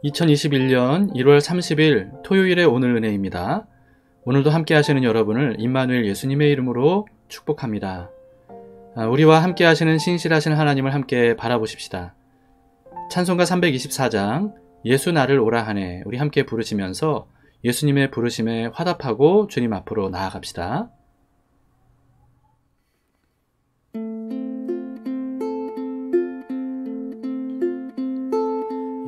2021년 1월 30일 토요일의 오늘 은혜입니다. 오늘도 함께 하시는 여러분을 임마누엘 예수님의 이름으로 축복합니다. 우리와 함께 하시는 신실하신 하나님을 함께 바라보십시다. 찬송가 324장 예수 나를 오라 하네, 우리 함께 부르시면서 예수님의 부르심에 화답하고 주님 앞으로 나아갑시다.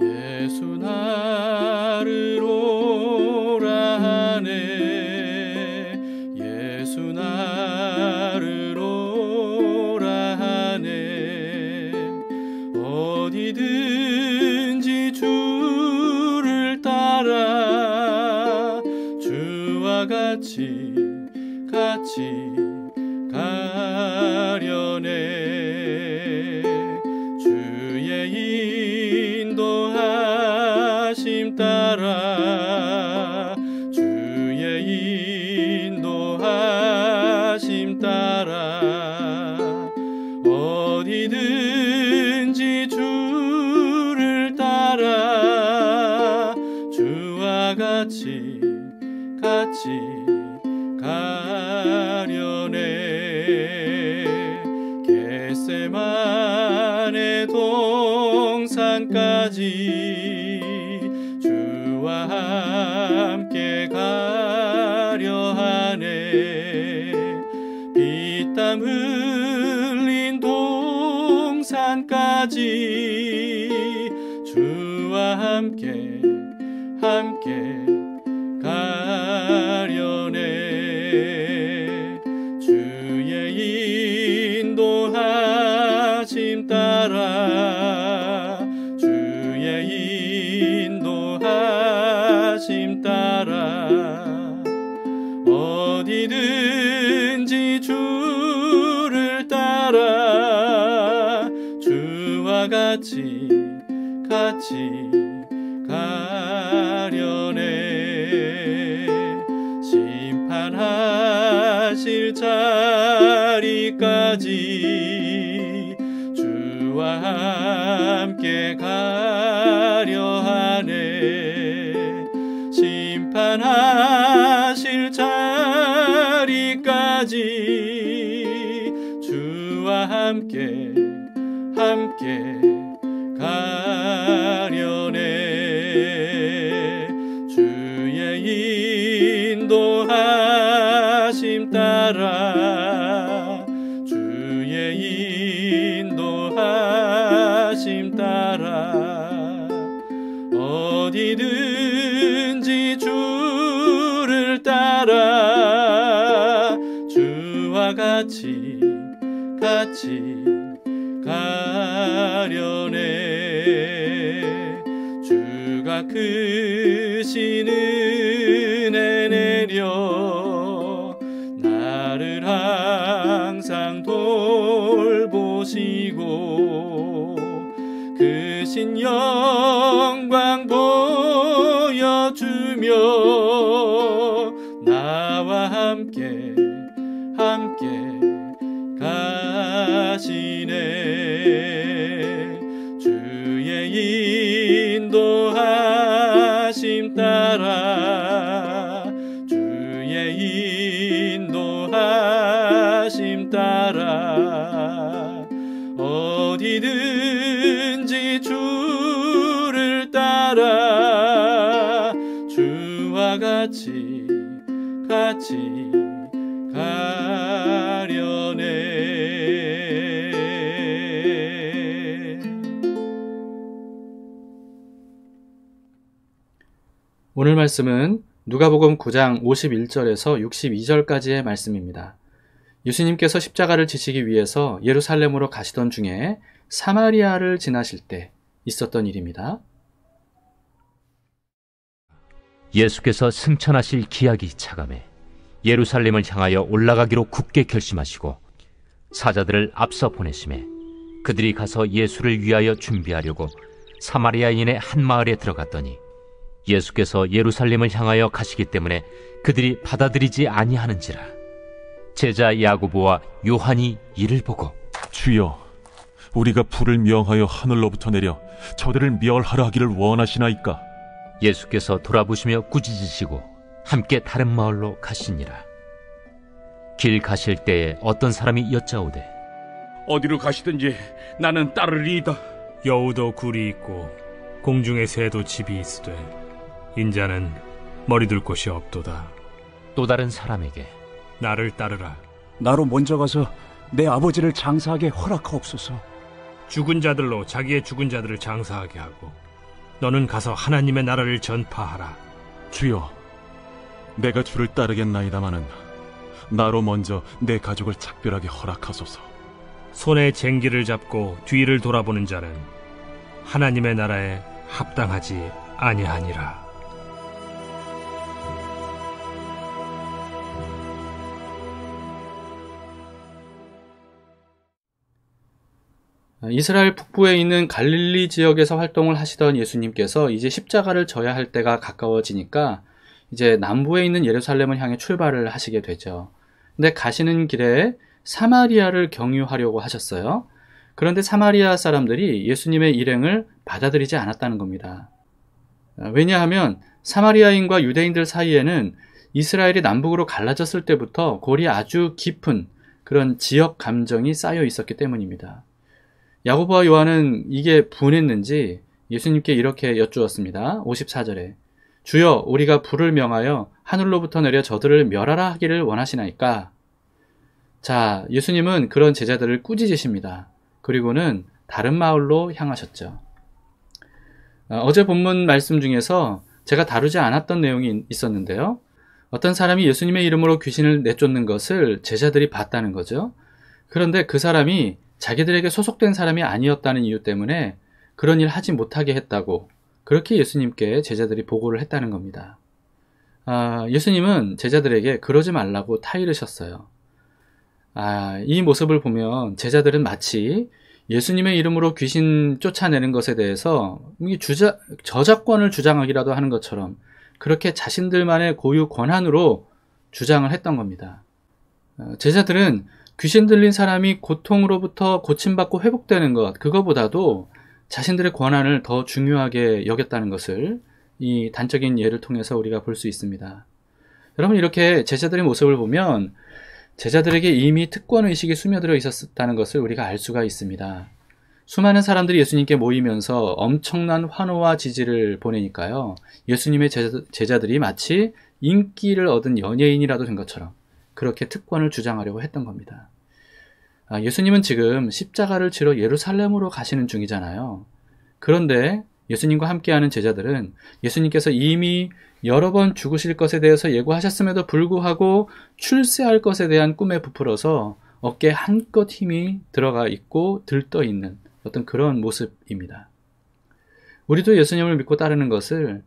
예수 나를 오라 하네, 예수 나를 오라 하네. 어디든지 주를 따라 주와 같이 가려네. 주의 인도하심 따라, 주의 인도하심 따라, 어디든지 주를 따라 주와 같이 가려네. 겟세마네 동산까지 주와 함께 가려 하네. 피땀 흘린 동산까지 주와 함께 가려네. 주의 인도하심 따라, 주의 인도하심 따라, 어디든지 주를 따라 주와 같이 가려네. 심판하실 자리까지 주와 함께 가려 하네. 심판하실 자리까지 주와 함께 가려네. 주의 인도하심 따라, 주의 인도하심 따라, 어디든지 주를 따라 주와 같이 가려네. 주가 크신 은혜 내려 나를 항상 돌보시고, 크신 영광 보여주며 나와 함께 가시네. 주의 인도하심 따라, 주의 인도하심 따라, 어디든지 주를 따라 주와 같이 가려네. 오늘 말씀은 누가복음 9장 51절에서 62절까지의 말씀입니다. 예수님께서 십자가를 지시기 위해서 예루살렘으로 가시던 중에 사마리아를 지나실 때 있었던 일입니다. 예수께서 승천하실 기약이 차감해 예루살렘을 향하여 올라가기로 굳게 결심하시고 사자들을 앞서 보내심에 그들이 가서 예수를 위하여 준비하려고 사마리아인의 한 마을에 들어갔더니 예수께서 예루살렘을 향하여 가시기 때문에 그들이 받아들이지 아니하는지라. 제자 야고보와 요한이 이를 보고 주여, 우리가 불을 명하여 하늘로부터 내려 저들을 멸하라 하기를 원하시나이까? 예수께서 돌아보시며 꾸짖으시고 함께 다른 마을로 가시니라. 길 가실 때에 어떤 사람이 여짜오되 어디로 가시든지 나는 따르리이다. 여우도 굴이 있고 공중의 새도 집이 있으되 인자는 머리둘 곳이 없도다. 또 다른 사람에게 나를 따르라. 나로 먼저 가서 내 아버지를 장사하게 허락하옵소서. 죽은 자들로 자기의 죽은 자들을 장사하게 하고 너는 가서 하나님의 나라를 전파하라. 주여, 내가 주를 따르겠나이다마는 나로 먼저 내 가족을 작별하게 허락하소서. 손에 쟁기를 잡고 뒤를 돌아보는 자는 하나님의 나라에 합당하지 아니하니라. 이스라엘 북부에 있는 갈릴리 지역에서 활동을 하시던 예수님께서 이제 십자가를 져야 할 때가 가까워지니까 이제 남부에 있는 예루살렘을 향해 출발을 하시게 되죠. 근데 가시는 길에 사마리아를 경유하려고 하셨어요. 그런데 사마리아 사람들이 예수님의 일행을 받아들이지 않았다는 겁니다. 왜냐하면 사마리아인과 유대인들 사이에는 이스라엘이 남북으로 갈라졌을 때부터 골이 아주 깊은 그런 지역 감정이 쌓여 있었기 때문입니다. 야고보와 요한은 이게 분했는지 예수님께 이렇게 여쭈었습니다. 54절에 주여, 우리가 불을 명하여 하늘로부터 내려 저들을 멸하라 하기를 원하시나이까? 자, 예수님은 그런 제자들을 꾸짖으십니다. 그리고는 다른 마을로 향하셨죠. 어제 본문 말씀 중에서 제가 다루지 않았던 내용이 있었는데요. 어떤 사람이 예수님의 이름으로 귀신을 내쫓는 것을 제자들이 봤다는 거죠. 그런데 그 사람이 자기들에게 소속된 사람이 아니었다는 이유 때문에 그런 일 하지 못하게 했다고 그렇게 예수님께 제자들이 보고를 했다는 겁니다. 예수님은 제자들에게 그러지 말라고 타이르셨어요. 이 모습을 보면 제자들은 마치 예수님의 이름으로 귀신 쫓아내는 것에 대해서 저작권을 주장하기라도 하는 것처럼 그렇게 자신들만의 고유 권한으로 주장을 했던 겁니다. 제자들은 귀신 들린 사람이 고통으로부터 고침받고 회복되는 것, 그거보다도 자신들의 권한을 더 중요하게 여겼다는 것을 이 단적인 예를 통해서 우리가 볼 수 있습니다. 여러분, 이렇게 제자들의 모습을 보면 제자들에게 이미 특권의식이 스며들어 있었다는 것을 우리가 알 수가 있습니다. 수많은 사람들이 예수님께 모이면서 엄청난 환호와 지지를 보내니까요. 예수님의 제자들이 마치 인기를 얻은 연예인이라도 된 것처럼 그렇게 특권을 주장하려고 했던 겁니다. 예수님은 지금 십자가를 지러 예루살렘으로 가시는 중이잖아요. 그런데 예수님과 함께하는 제자들은 예수님께서 이미 여러 번 죽으실 것에 대해서 예고하셨음에도 불구하고 출세할 것에 대한 꿈에 부풀어서 어깨에 한껏 힘이 들어가 있고 들떠 있는 어떤 그런 모습입니다. 우리도 예수님을 믿고 따르는 것을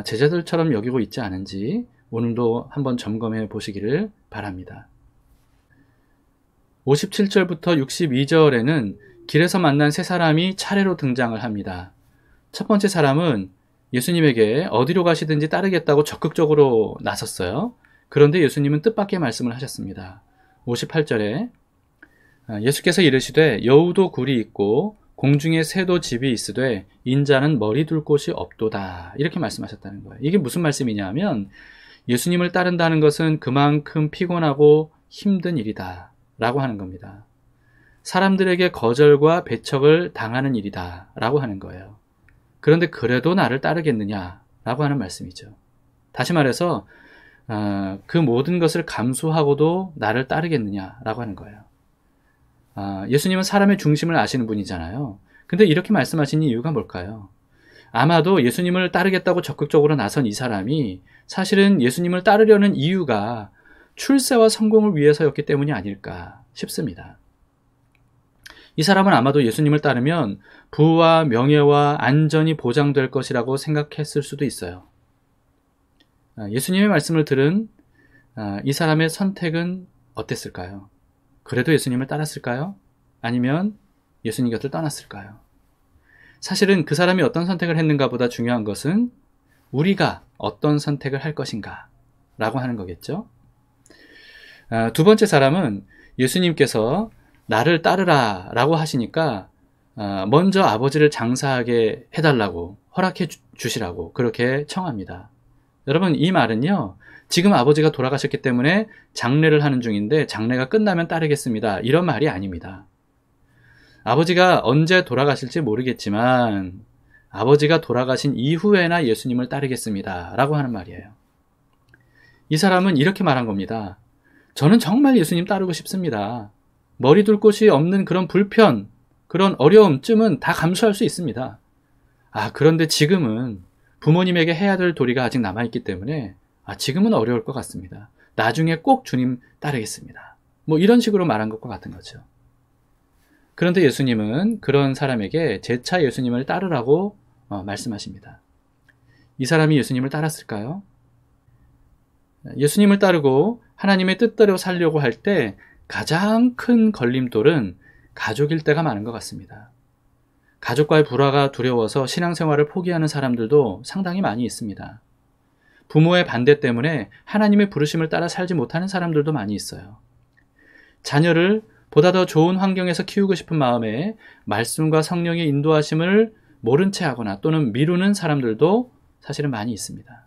제자들처럼 여기고 있지 않은지 오늘도 한번 점검해 보시기를 바랍니다. 57절부터 62절에는 길에서 만난 세 사람이 차례로 등장을 합니다. 첫 번째 사람은 예수님에게 어디로 가시든지 따르겠다고 적극적으로 나섰어요. 그런데 예수님은 뜻밖의 말씀을 하셨습니다. 58절에 예수께서 이르시되 여우도 굴이 있고 공중에 새도 집이 있으되 인자는 머리 둘 곳이 없도다. 이렇게 말씀하셨다는 거예요. 이게 무슨 말씀이냐 하면 예수님을 따른다는 것은 그만큼 피곤하고 힘든 일이다 라고 하는 겁니다. 사람들에게 거절과 배척을 당하는 일이다 라고 하는 거예요. 그런데 그래도 나를 따르겠느냐 라고 하는 말씀이죠. 다시 말해서 그 모든 것을 감수하고도 나를 따르겠느냐 라고 하는 거예요. 예수님은 사람의 중심을 아시는 분이잖아요. 근데 이렇게 말씀하신 이유가 뭘까요? 아마도 예수님을 따르겠다고 적극적으로 나선 이 사람이 사실은 예수님을 따르려는 이유가 출세와 성공을 위해서였기 때문이 아닐까 싶습니다. 이 사람은 아마도 예수님을 따르면 부와 명예와 안전이 보장될 것이라고 생각했을 수도 있어요. 예수님의 말씀을 들은 이 사람의 선택은 어땠을까요? 그래도 예수님을 따랐을까요? 아니면 예수님 곁을 떠났을까요? 사실은 그 사람이 어떤 선택을 했는가 보다 중요한 것은 우리가 어떤 선택을 할 것인가 라고 하는 거겠죠. 두 번째 사람은 예수님께서 나를 따르라 라고 하시니까 먼저 아버지를 장사하게 해달라고 허락해 주시라고 그렇게 청합니다. 여러분, 이 말은요, 지금 아버지가 돌아가셨기 때문에 장례를 하는 중인데 장례가 끝나면 따르겠습니다, 이런 말이 아닙니다. 아버지가 언제 돌아가실지 모르겠지만 아버지가 돌아가신 이후에나 예수님을 따르겠습니다 라고 하는 말이에요. 이 사람은 이렇게 말한 겁니다. 저는 정말 예수님 따르고 싶습니다. 머리 둘 곳이 없는 그런 불편, 그런 어려움쯤은 다 감수할 수 있습니다. 그런데 지금은 부모님에게 해야 될 도리가 아직 남아있기 때문에 지금은 어려울 것 같습니다. 나중에 꼭 주님 따르겠습니다. 뭐 이런 식으로 말한 것과 같은 거죠. 그런데 예수님은 그런 사람에게 재차 예수님을 따르라고 말씀하십니다. 이 사람이 예수님을 따랐을까요? 예수님을 따르고 하나님의 뜻대로 살려고 할 때 가장 큰 걸림돌은 가족일 때가 많은 것 같습니다. 가족과의 불화가 두려워서 신앙생활을 포기하는 사람들도 상당히 많이 있습니다. 부모의 반대 때문에 하나님의 부르심을 따라 살지 못하는 사람들도 많이 있어요. 자녀를 보다 더 좋은 환경에서 키우고 싶은 마음에 말씀과 성령의 인도하심을 모른 채 하거나 또는 미루는 사람들도 사실은 많이 있습니다.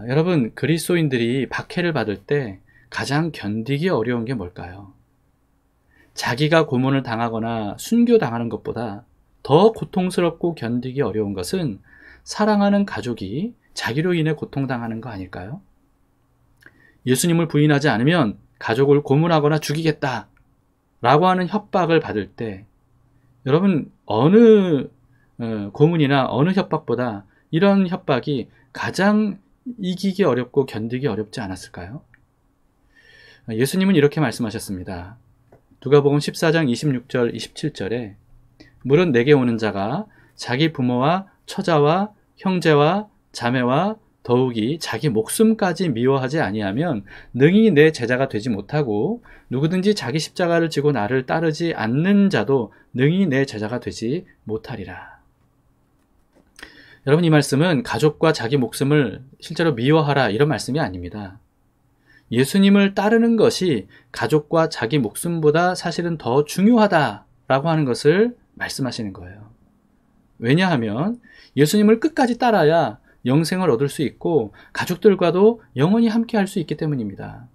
여러분, 그리스도인들이 박해를 받을 때 가장 견디기 어려운 게 뭘까요? 자기가 고문을 당하거나 순교당하는 것보다 더 고통스럽고 견디기 어려운 것은 사랑하는 가족이 자기로 인해 고통당하는 거 아닐까요? 예수님을 부인하지 않으면 가족을 고문하거나 죽이겠다 라고 하는 협박을 받을 때 여러분, 어느 고문이나 어느 협박보다 이런 협박이 가장 이기기 어렵고 견디기 어렵지 않았을까요? 예수님은 이렇게 말씀하셨습니다. 누가복음 14장 26절 27절에 물은 내게 오는 자가 자기 부모와 처자와 형제와 자매와 더욱이 자기 목숨까지 미워하지 아니하면 능히 내 제자가 되지 못하고 누구든지 자기 십자가를 지고 나를 따르지 않는 자도 능히 내 제자가 되지 못하리라. 여러분, 이 말씀은 가족과 자기 목숨을 실제로 미워하라 이런 말씀이 아닙니다. 예수님을 따르는 것이 가족과 자기 목숨보다 사실은 더 중요하다라고 하는 것을 말씀하시는 거예요. 왜냐하면 예수님을 끝까지 따라야 영생을 얻을 수 있고 가족들과도 영원히 함께 할 수 있기 때문입니다.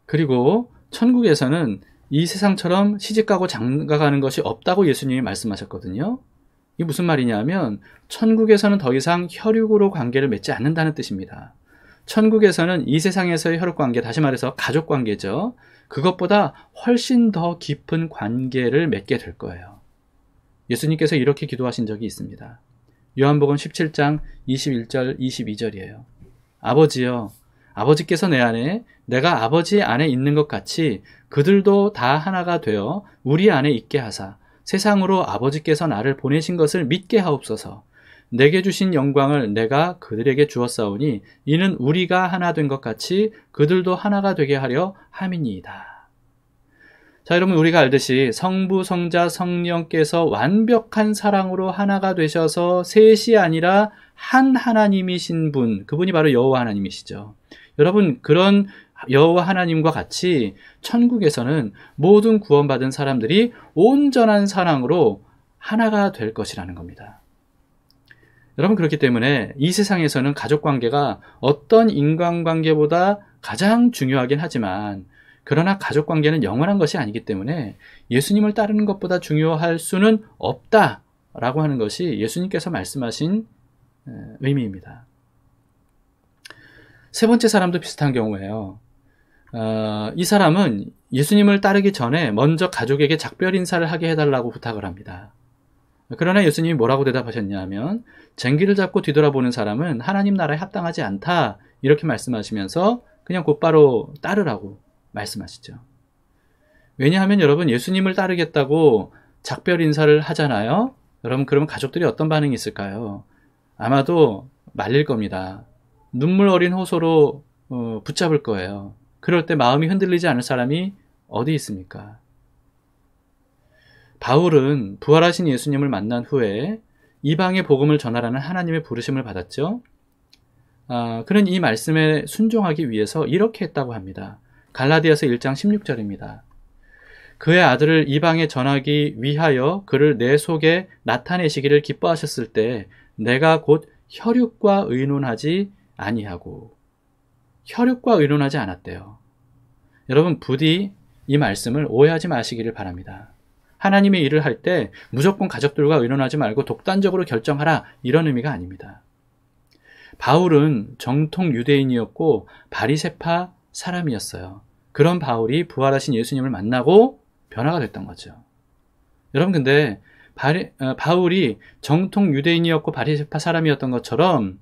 그리고 천국에서는 이 세상처럼 시집가고 장가가는 것이 없다고 예수님이 말씀하셨거든요. 이게 무슨 말이냐면 천국에서는 더 이상 혈육으로 관계를 맺지 않는다는 뜻입니다. 천국에서는 이 세상에서의 혈육관계, 다시 말해서 가족관계죠. 그것보다 훨씬 더 깊은 관계를 맺게 될 거예요. 예수님께서 이렇게 기도하신 적이 있습니다. 요한복음 17장 21절 22절이에요. 아버지여, 아버지께서 내 안에, 내가 아버지 안에 있는 것 같이 그들도 다 하나가 되어 우리 안에 있게 하사 세상으로 아버지께서 나를 보내신 것을 믿게 하옵소서. 내게 주신 영광을 내가 그들에게 주었사오니 이는 우리가 하나 된 것 같이 그들도 하나가 되게 하려 함이니이다. 자, 여러분, 우리가 알듯이 성부, 성자, 성령께서 완벽한 사랑으로 하나가 되셔서 셋이 아니라 한 하나님이신 분, 그분이 바로 여호와 하나님이시죠. 여러분, 그런 여호와 하나님과 같이 천국에서는 모든 구원받은 사람들이 온전한 사랑으로 하나가 될 것이라는 겁니다. 여러분, 그렇기 때문에 이 세상에서는 가족관계가 어떤 인간관계보다 가장 중요하긴 하지만 그러나 가족관계는 영원한 것이 아니기 때문에 예수님을 따르는 것보다 중요할 수는 없다라고 하는 것이 예수님께서 말씀하신 의미입니다. 세 번째 사람도 비슷한 경우예요. 이 사람은 예수님을 따르기 전에 먼저 가족에게 작별 인사를 하게 해달라고 부탁을 합니다. 그러나 예수님이 뭐라고 대답하셨냐면 쟁기를 잡고 뒤돌아보는 사람은 하나님 나라에 합당하지 않다 이렇게 말씀하시면서 그냥 곧바로 따르라고 말씀하시죠. 왜냐하면 여러분, 예수님을 따르겠다고 작별 인사를 하잖아요. 여러분, 그러면 가족들이 어떤 반응이 있을까요? 아마도 말릴 겁니다. 눈물 어린 호소로 붙잡을 거예요. 그럴 때 마음이 흔들리지 않을 사람이 어디 있습니까? 바울은 부활하신 예수님을 만난 후에 이방의 복음을 전하라는 하나님의 부르심을 받았죠. 그는 이 말씀에 순종하기 위해서 이렇게 했다고 합니다. 갈라디아서 1장 16절입니다. 그의 아들을 이방에 전하기 위하여 그를 내 속에 나타내시기를 기뻐하셨을 때 내가 곧 혈육과 의논하지 아니하고, 혈육과 의논하지 않았대요. 여러분, 부디 이 말씀을 오해하지 마시기를 바랍니다. 하나님의 일을 할 때 무조건 가족들과 의논하지 말고 독단적으로 결정하라, 이런 의미가 아닙니다. 바울은 정통 유대인이었고 바리새파 사람이었어요. 그런 바울이 부활하신 예수님을 만나고 변화가 됐던 거죠. 여러분, 근데 바울이 정통 유대인이었고 바리새파 사람이었던 것처럼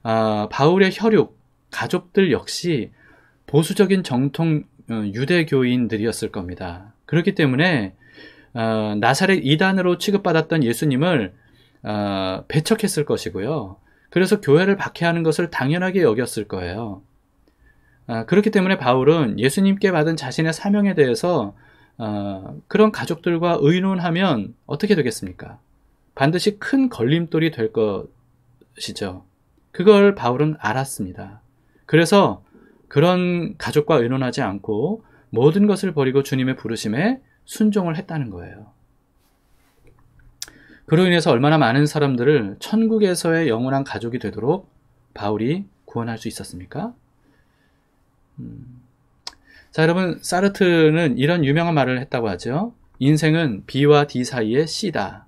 바울의 혈육, 가족들 역시 보수적인 정통 유대교인들이었을 겁니다. 그렇기 때문에 나사렛 이단으로 취급받았던 예수님을 배척했을 것이고요. 그래서 교회를 박해하는 것을 당연하게 여겼을 거예요. 그렇기 때문에 바울은 예수님께 받은 자신의 사명에 대해서 그런 가족들과 의논하면 어떻게 되겠습니까? 반드시 큰 걸림돌이 될 것이죠. 그걸 바울은 알았습니다. 그래서 그런 가족과 의논하지 않고 모든 것을 버리고 주님의 부르심에 순종을 했다는 거예요. 그로 인해서 얼마나 많은 사람들을 천국에서의 영원한 가족이 되도록 바울이 구원할 수 있었습니까? 자, 여러분, 사르트르는 이런 유명한 말을 했다고 하죠. 인생은 B와 D 사이의 C다.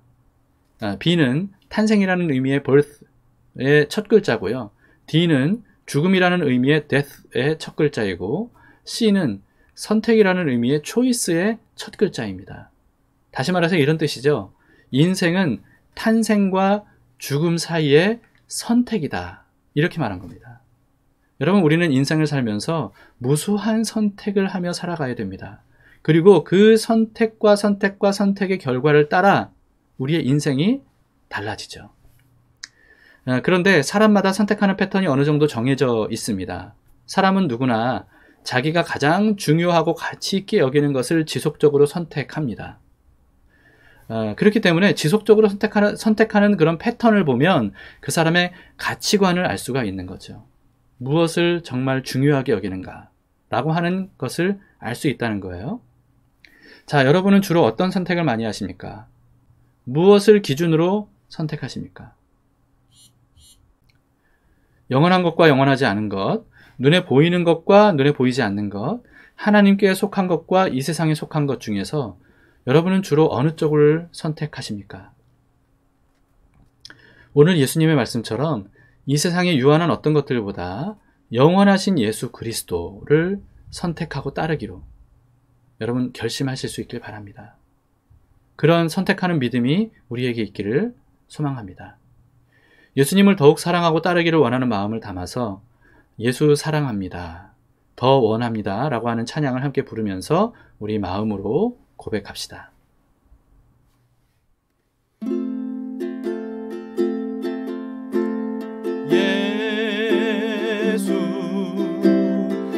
B는 탄생이라는 의미의 birth의 첫 글자고요. D는 죽음이라는 의미의 death의 첫 글자이고, C는 선택이라는 의미의 choice의 첫 글자입니다. 다시 말해서 이런 뜻이죠. 인생은 탄생과 죽음 사이의 선택이다. 이렇게 말한 겁니다. 여러분, 우리는 인생을 살면서 무수한 선택을 하며 살아가야 됩니다. 그리고 그 선택과 선택의 결과를 따라 우리의 인생이 달라지죠. 그런데 사람마다 선택하는 패턴이 어느 정도 정해져 있습니다. 사람은 누구나 자기가 가장 중요하고 가치 있게 여기는 것을 지속적으로 선택합니다. 그렇기 때문에 지속적으로 선택하는 그런 패턴을 보면 그 사람의 가치관을 알 수가 있는 거죠. 무엇을 정말 중요하게 여기는가 라고 하는 것을 알 수 있다는 거예요. 자, 여러분은 주로 어떤 선택을 많이 하십니까? 무엇을 기준으로 선택하십니까? 영원한 것과 영원하지 않은 것, 눈에 보이는 것과 눈에 보이지 않는 것, 하나님께 속한 것과 이 세상에 속한 것 중에서 여러분은 주로 어느 쪽을 선택하십니까? 오늘 예수님의 말씀처럼 이 세상에 유한한 어떤 것들보다 영원하신 예수 그리스도를 선택하고 따르기로 여러분 결심하실 수 있길 바랍니다. 그런 선택하는 믿음이 우리에게 있기를 소망합니다. 예수님을 더욱 사랑하고 따르기를 원하는 마음을 담아서 예수 사랑합니다, 더 원합니다 라고 하는 찬양을 함께 부르면서 우리 마음으로 고백합시다. 예수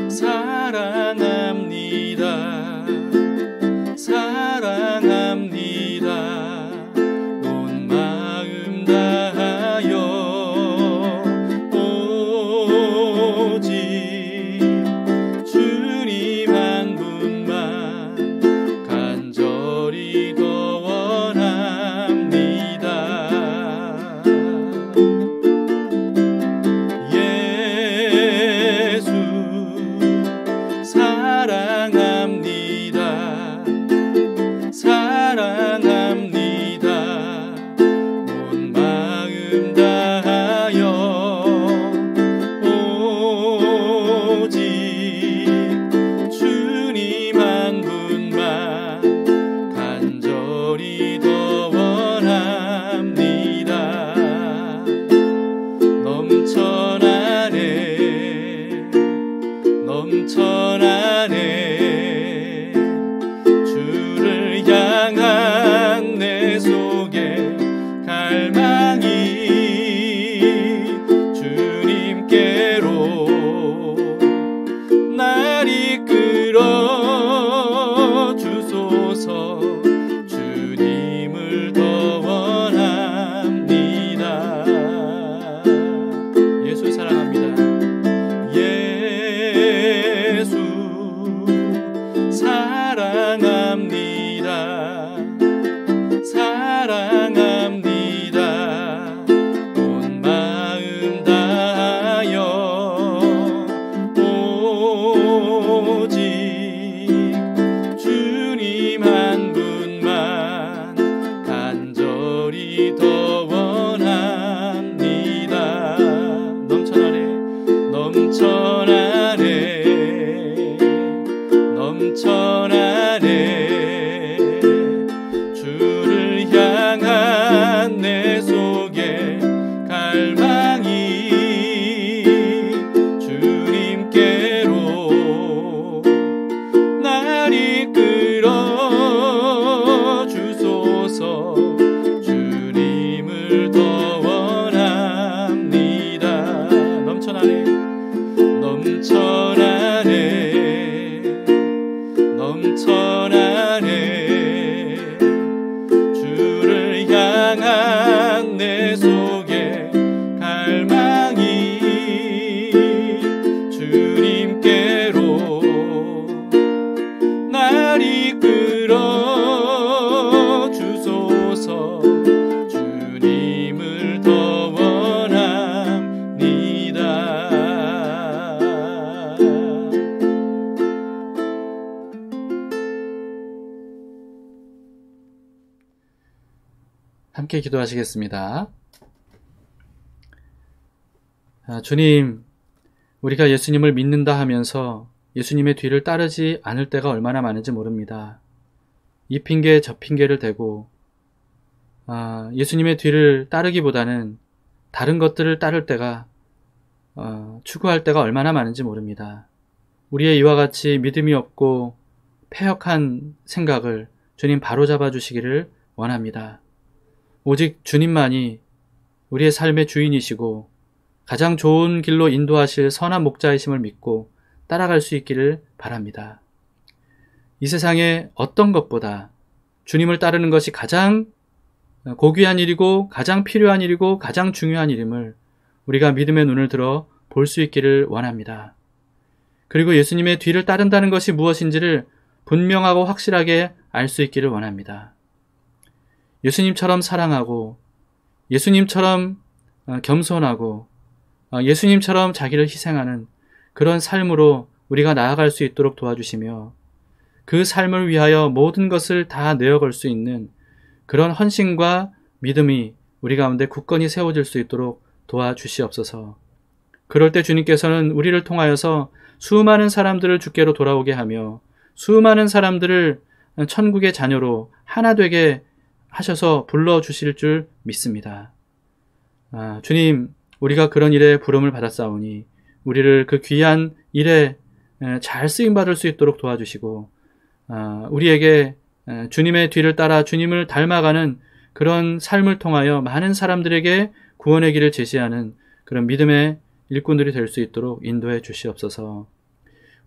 사랑합니다. 사랑합니다. 온 마음 다하여 오직 주님 한 분만 간절히 더 원합니다. 예수 사랑합니다. 사랑합니다. 온 마음 다하여 오직 주님 한 분만 간절히 함께 기도하시겠습니다. 주님, 우리가 예수님을 믿는다 하면서 예수님의 뒤를 따르지 않을 때가 얼마나 많은지 모릅니다. 이 핑계 저 핑계를 대고 예수님의 뒤를 따르기보다는 다른 것들을 따를 때가 추구할 때가 얼마나 많은지 모릅니다. 우리의 이와 같이 믿음이 없고 패역한 생각을 주님 바로잡아 주시기를 원합니다. 오직 주님만이 우리의 삶의 주인이시고 가장 좋은 길로 인도하실 선한 목자이심을 믿고 따라갈 수 있기를 바랍니다. 이 세상에 어떤 것보다 주님을 따르는 것이 가장 고귀한 일이고 가장 필요한 일이고 가장 중요한 일임을 우리가 믿음의 눈을 들어 볼 수 있기를 원합니다. 그리고 예수님의 뒤를 따른다는 것이 무엇인지를 분명하고 확실하게 알 수 있기를 원합니다. 예수님처럼 사랑하고 예수님처럼 겸손하고 예수님처럼 자기를 희생하는 그런 삶으로 우리가 나아갈 수 있도록 도와주시며 그 삶을 위하여 모든 것을 다 내어걸 수 있는 그런 헌신과 믿음이 우리 가운데 굳건히 세워질 수 있도록 도와주시옵소서. 그럴 때 주님께서는 우리를 통하여서 수많은 사람들을 주께로 돌아오게 하며 수많은 사람들을 천국의 자녀로 하나 되게 하셔서 불러주실 줄 믿습니다. 주님, 우리가 그런 일에 부름을 받았사오니 우리를 그 귀한 일에 잘 쓰임받을 수 있도록 도와주시고 우리에게 주님의 뒤를 따라 주님을 닮아가는 그런 삶을 통하여 많은 사람들에게 구원의 길을 제시하는 그런 믿음의 일꾼들이 될 수 있도록 인도해 주시옵소서.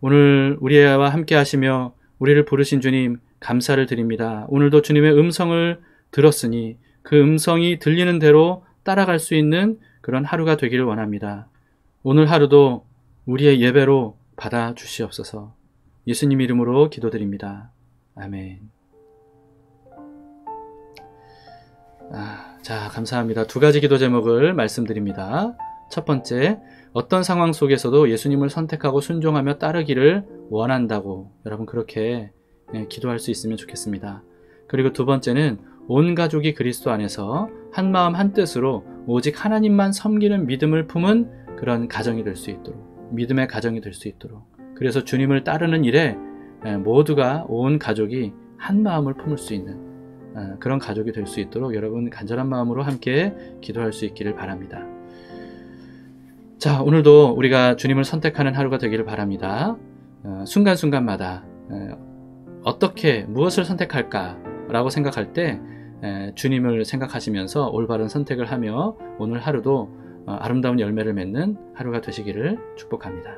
오늘 우리와 함께 하시며 우리를 부르신 주님 감사를 드립니다. 오늘도 주님의 음성을 들었으니 그 음성이 들리는 대로 따라갈 수 있는 그런 하루가 되기를 원합니다. 오늘 하루도 우리의 예배로 받아 주시옵소서. 예수님 이름으로 기도드립니다. 아멘. 자, 감사합니다. 두 가지 기도 제목을 말씀드립니다. 첫 번째, 어떤 상황 속에서도 예수님을 선택하고 순종하며 따르기를 원한다고 여러분 그렇게 기도할 수 있으면 좋겠습니다. 그리고 두 번째는 온 가족이 그리스도 안에서 한 마음 한 뜻으로 오직 하나님만 섬기는 믿음을 품은 그런 가정이 될 수 있도록, 믿음의 가정이 될 수 있도록, 그래서 주님을 따르는 일에 모두가 온 가족이 한 마음을 품을 수 있는 그런 가족이 될 수 있도록 여러분 간절한 마음으로 함께 기도할 수 있기를 바랍니다. 자, 오늘도 우리가 주님을 선택하는 하루가 되기를 바랍니다. 순간순간마다 어떻게 무엇을 선택할까라고 생각할 때 주님을 생각하시면서 올바른 선택을 하며 오늘 하루도 아름다운 열매를 맺는 하루가 되시기를 축복합니다.